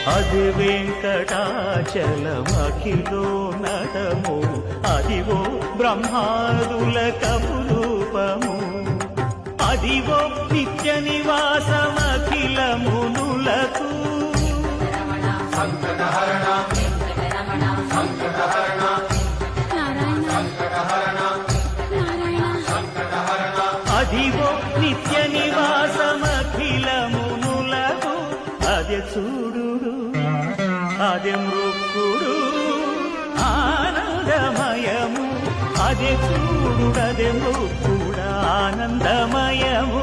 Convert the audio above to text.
అది వెంకటాచలమఖిలో నటము అదివో బ్రహ్మాదుల కపురూపము అదివో నిత్య నివాసమఖిల మునులకు సంకటహరణ సంకటహరణ సంకటహరణ సంకటహరణ అదివో నిత్య నివాసమఖిల మునులకు అదే చూడు అదే మృక్కుడు ఆనందమయము అదే చూడు అదే మృక్కుడు ఆనందమయము